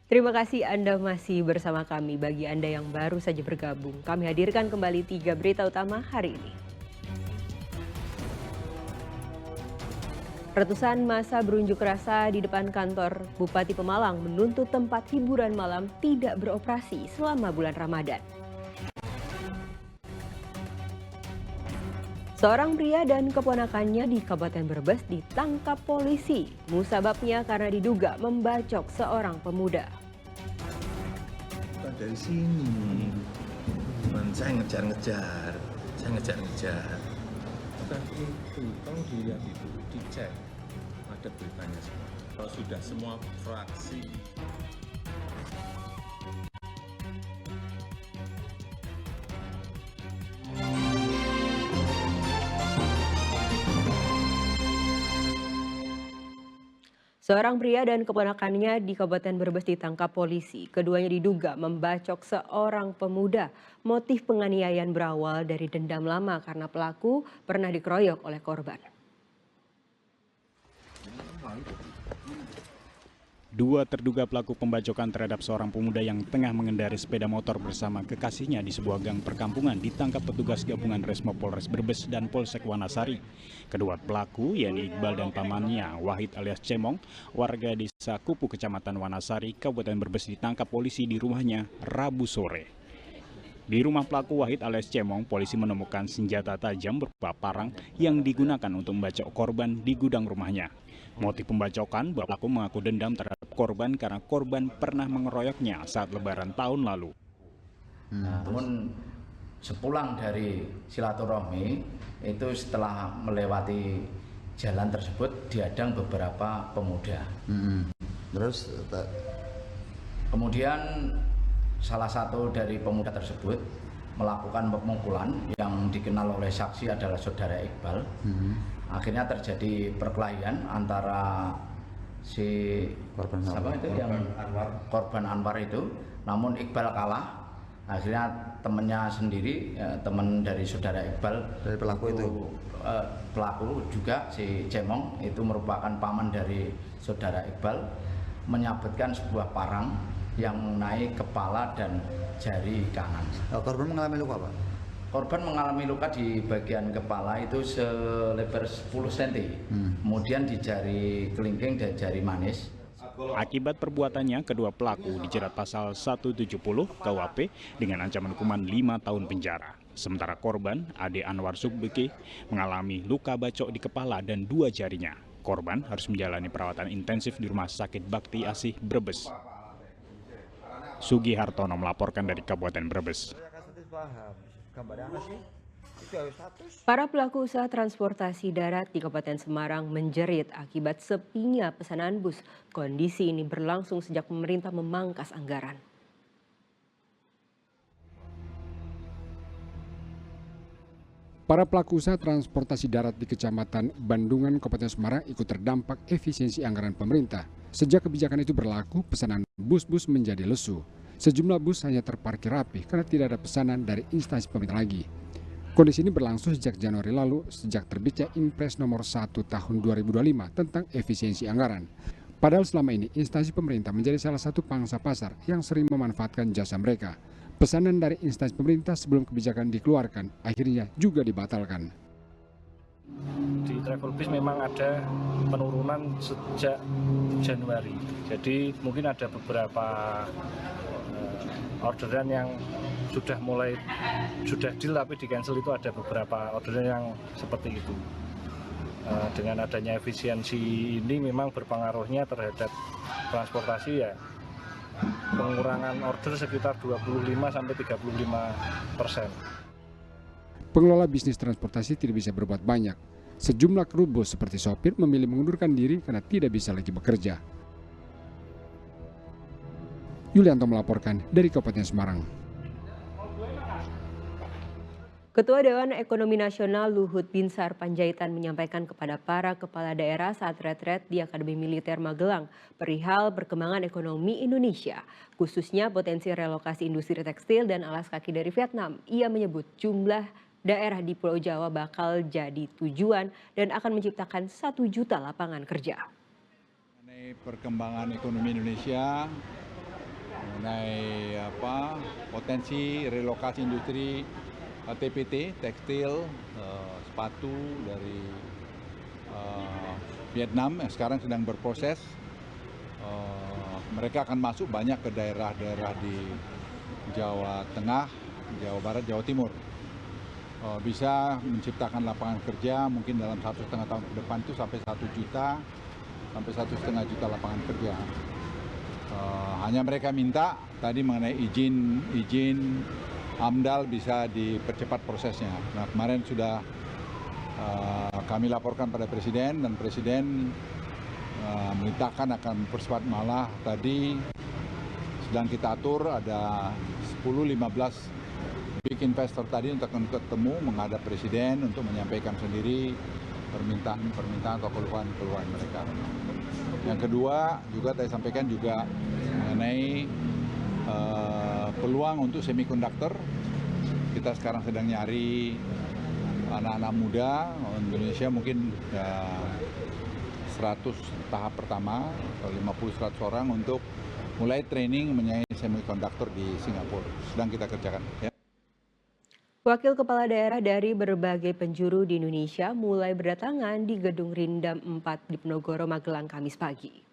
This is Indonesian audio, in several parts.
Terima kasih Anda masih bersama kami. Bagi Anda yang baru saja bergabung, kami hadirkan kembali 3 berita utama hari ini. Ratusan massa berunjuk rasa di depan kantor Bupati Pemalang menuntut tempat hiburan malam tidak beroperasi selama bulan Ramadan. Seorang pria dan keponakannya di Kabupaten Brebes ditangkap polisi. Musababnya karena diduga membacok seorang pemuda. Dari sini, saya ngejar-ngejar. Bukan itu, tolong dilihat itu, dicek. Ada beritanya semua. Kalau sudah semua fraksi. Seorang pria dan keponakannya di Kabupaten Brebes ditangkap polisi. Keduanya diduga membacok seorang pemuda. Motif penganiayaan berawal dari dendam lama karena pelaku pernah dikeroyok oleh korban. Dua terduga pelaku pembacokan terhadap seorang pemuda yang tengah mengendarai sepeda motor bersama kekasihnya di sebuah gang perkampungan ditangkap petugas gabungan Resmo Polres Brebes dan Polsek Wanasari. Kedua pelaku, yakni Iqbal dan pamannya, Wahid alias Cemong, warga desa Kupu, Kecamatan Wanasari, Kabupaten Brebes ditangkap polisi di rumahnya Rabu sore. Di rumah pelaku Wahid alias Cemong, polisi menemukan senjata tajam berupa parang yang digunakan untuk membacok korban di gudang rumahnya. Motif pembacokan, pelaku mengaku dendam terhadap korban karena korban pernah mengeroyoknya saat lebaran tahun lalu. Namun sepulang dari silaturahmi, itu setelah melewati jalan tersebut dihadang beberapa pemuda. Terus Kemudian salah satu dari pemuda tersebut melakukan pemukulan yang dikenal oleh saksi adalah saudara Iqbal. Akhirnya terjadi perkelahian antara si korban Anwar itu, namun Iqbal kalah. Akhirnya temannya sendiri, teman dari saudara Iqbal, dari pelaku itu, pelaku juga si Cemong itu merupakan paman dari saudara Iqbal, menyabetkan sebuah parang yang mengenai kepala dan jari kanan. korban mengalami luka, Pak? Korban mengalami luka di bagian kepala itu selebar 10 cm, kemudian di jari kelingking dan jari manis. Akibat perbuatannya, kedua pelaku dijerat pasal 170 KUHP dengan ancaman hukuman 5 tahun penjara. Sementara korban, Ade Anwar Sugbeki, mengalami luka bacok di kepala dan 2 jarinya. Korban harus menjalani perawatan intensif di Rumah Sakit Bakti Asih Brebes. Sugi Hartono melaporkan dari Kabupaten Brebes. Para pelaku usaha transportasi darat di Kabupaten Semarang menjerit akibat sepinya pesanan bus. Kondisi ini berlangsung sejak pemerintah memangkas anggaran. Para pelaku usaha transportasi darat di Kecamatan Bandungan, Kabupaten Semarang ikut terdampak efisiensi anggaran pemerintah. Sejak kebijakan itu berlaku, pesanan bus-bus menjadi lesu. Sejumlah bus hanya terparkir rapi karena tidak ada pesanan dari instansi pemerintah lagi. Kondisi ini berlangsung sejak Januari lalu, sejak terbitnya Impres nomor 1 tahun 2025 tentang efisiensi anggaran. Padahal selama ini instansi pemerintah menjadi salah satu pangsa pasar yang sering memanfaatkan jasa mereka. Pesanan dari instansi pemerintah sebelum kebijakan dikeluarkan akhirnya juga dibatalkan. Di Travelbus memang ada penurunan sejak Januari. Jadi mungkin ada beberapa orderan yang sudah deal tapi di cancel, itu ada beberapa orderan yang seperti itu. Dengan adanya efisiensi ini memang berpengaruhnya terhadap transportasi, ya pengurangan order sekitar 25-35%. Pengelola bisnis transportasi tidak bisa berbuat banyak. Sejumlah kru bus seperti sopir memilih mengundurkan diri karena tidak bisa lagi bekerja. Yulianto melaporkan dari Kabupaten Semarang. Ketua Dewan Ekonomi Nasional Luhut Binsar Panjaitan menyampaikan kepada para kepala daerah saat retret di Akademi Militer Magelang perihal perkembangan ekonomi Indonesia, khususnya potensi relokasi industri tekstil dan alas kaki dari Vietnam. Ia menyebut jumlah daerah di Pulau Jawa bakal jadi tujuan dan akan menciptakan 1 juta lapangan kerja. Mengenai perkembangan ekonomi Indonesia, mengenai potensi relokasi industri TPT, tekstil, sepatu dari Vietnam yang sekarang sedang berproses. Mereka akan masuk banyak ke daerah-daerah di Jawa Tengah, Jawa Barat, Jawa Timur. Bisa menciptakan lapangan kerja mungkin dalam 1,5 tahun ke depan itu sampai 1 juta sampai 1,5 juta lapangan kerja. Hanya mereka minta tadi mengenai izin AMDAL bisa dipercepat prosesnya. Nah, kemarin sudah kami laporkan pada Presiden dan Presiden merintahkan akan mempercepat, malah tadi sedang kita atur ada 10-15 big investor tadi untuk ketemu menghadap Presiden untuk menyampaikan sendiri permintaan atau keluhan mereka. Yang kedua juga saya sampaikan juga mengenai peluang untuk semikonduktor. Kita sekarang sedang nyari anak-anak muda Indonesia mungkin 100 tahap pertama atau 50-100 orang untuk mulai training mengenai semikonduktor di Singapura. Sedang kita kerjakan. Ya. Wakil Kepala Daerah dari berbagai penjuru di Indonesia mulai berdatangan di Gedung Rindam 4 di Penogoro, Magelang, Kamis pagi.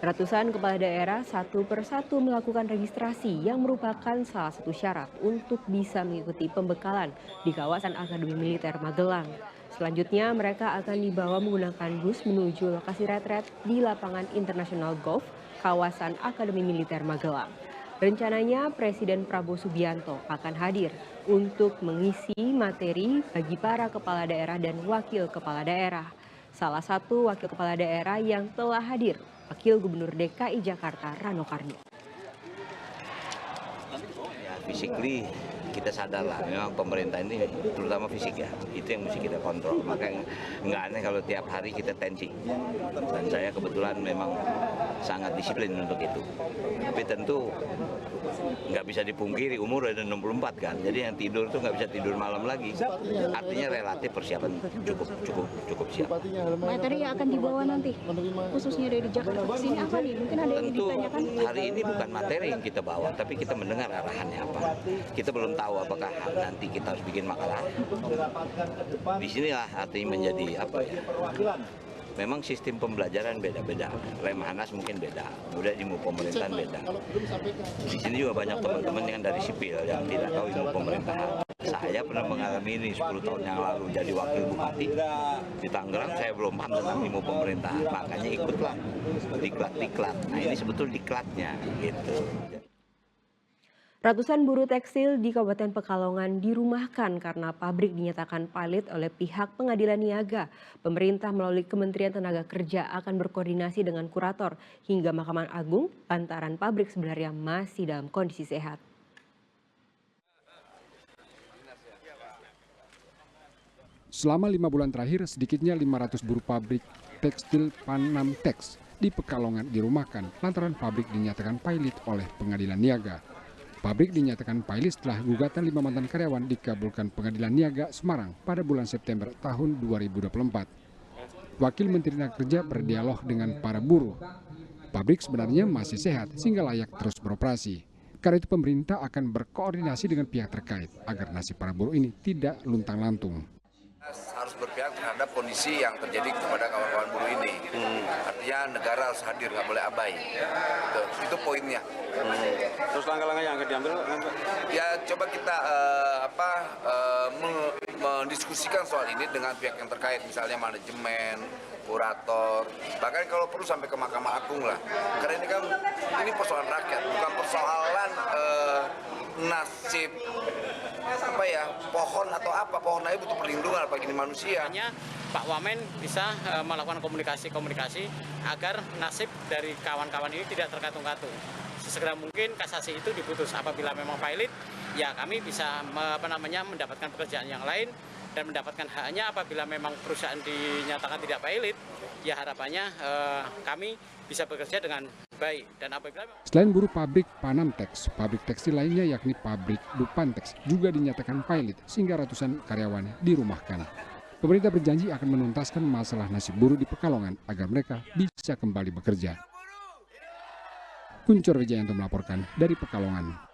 Ratusan kepala daerah satu persatu melakukan registrasi yang merupakan salah satu syarat untuk bisa mengikuti pembekalan di kawasan Akademi Militer Magelang. Selanjutnya mereka akan dibawa menggunakan bus menuju lokasi retret di lapangan International Golf, kawasan Akademi Militer Magelang. Rencananya Presiden Prabowo Subianto akan hadir untuk mengisi materi bagi para kepala daerah dan wakil kepala daerah. Salah satu wakil kepala daerah yang telah hadir, Wakil Gubernur DKI Jakarta Rano Karno. Ya, physically kita sadar lah, memang pemerintah ini terutama fisik ya, itu yang mesti kita kontrol. Maka nggak aneh kalau tiap hari kita tensi. Dan saya kebetulan memang sangat disiplin untuk itu. Tapi tentu nggak bisa dipungkiri, umur udah 64 kan, jadi yang tidur tuh nggak bisa tidur malam lagi. Artinya relatif persiapan cukup siap. Materi yang akan dibawa nanti, khususnya dari Jakarta ke sini apa nih? Mungkin ada yang ditanyakan. Hari ini bukan materi yang kita bawa, tapi kita mendengar arahannya apa. Kita belum tahu apakah nanti kita harus bikin makalah. Disinilah artinya menjadi apa ya? Memang sistem pembelajaran beda-beda. Lemhanas mungkin beda, kemudian ilmu pemerintahan beda. Di sini juga banyak teman-teman yang dari sipil yang tidak tahu ilmu pemerintahan. Saya pernah mengalami ini 10 tahun yang lalu jadi wakil bupati di Tangerang. Saya belum paham tentang ilmu pemerintahan, makanya ikutlah diklat. Nah ini sebetulnya diklatnya gitu. Ratusan buruh tekstil di Kabupaten Pekalongan dirumahkan karena pabrik dinyatakan pilot oleh pihak Pengadilan Niaga. Pemerintah melalui Kementerian Tenaga Kerja akan berkoordinasi dengan kurator hingga Mahkamah Agung lantaran pabrik sebenarnya masih dalam kondisi sehat. Selama 5 bulan terakhir, sedikitnya 500 buruh pabrik tekstil Panamtex di Pekalongan dirumahkan lantaran pabrik dinyatakan pilot oleh Pengadilan Niaga. Pabrik dinyatakan pilot setelah gugatan 5 mantan karyawan dikabulkan Pengadilan Niaga Semarang pada bulan September tahun 2024. Wakil Menteri Tenaga Kerja berdialog dengan para buruh. Pabrik sebenarnya masih sehat sehingga layak terus beroperasi. Karena itu pemerintah akan berkoordinasi dengan pihak terkait agar nasib para buruh ini tidak luntang-lantung. Harus berpihak terhadap kondisi yang terjadi kepada kawan-kawan buruh ini. Artinya negara harus hadir, nggak boleh abai. Itu poinnya. Terus langkah-langkah yang akan diambil? Ya coba kita mendiskusikan soal ini dengan pihak yang terkait, misalnya manajemen, kurator, bahkan kalau perlu sampai ke Mahkamah Agung lah. Karena ini kan persoalan rakyat, bukan persoalan nasib pohon atau apa. Pohon aja butuh perlindungan bagi manusia. Pak Wamen bisa melakukan komunikasi agar nasib dari kawan-kawan ini tidak terkatung-katung. Sesegera mungkin kasasi itu diputus. Apabila memang pilot, ya kami bisa mendapatkan pekerjaan yang lain dan mendapatkan haknya. Apabila memang perusahaan dinyatakan tidak pilot, ya harapannya kami bisa bekerja dengan baik. Dan apabila selain buruh pabrik Panamtex, pabrik tekstil lainnya yakni pabrik Dupantex juga dinyatakan pilot sehingga ratusan karyawan dirumahkan. Pemerintah berjanji akan menuntaskan masalah nasib buruh di Pekalongan agar mereka bisa kembali bekerja. Kuncor Wijayanto melaporkan dari Pekalongan.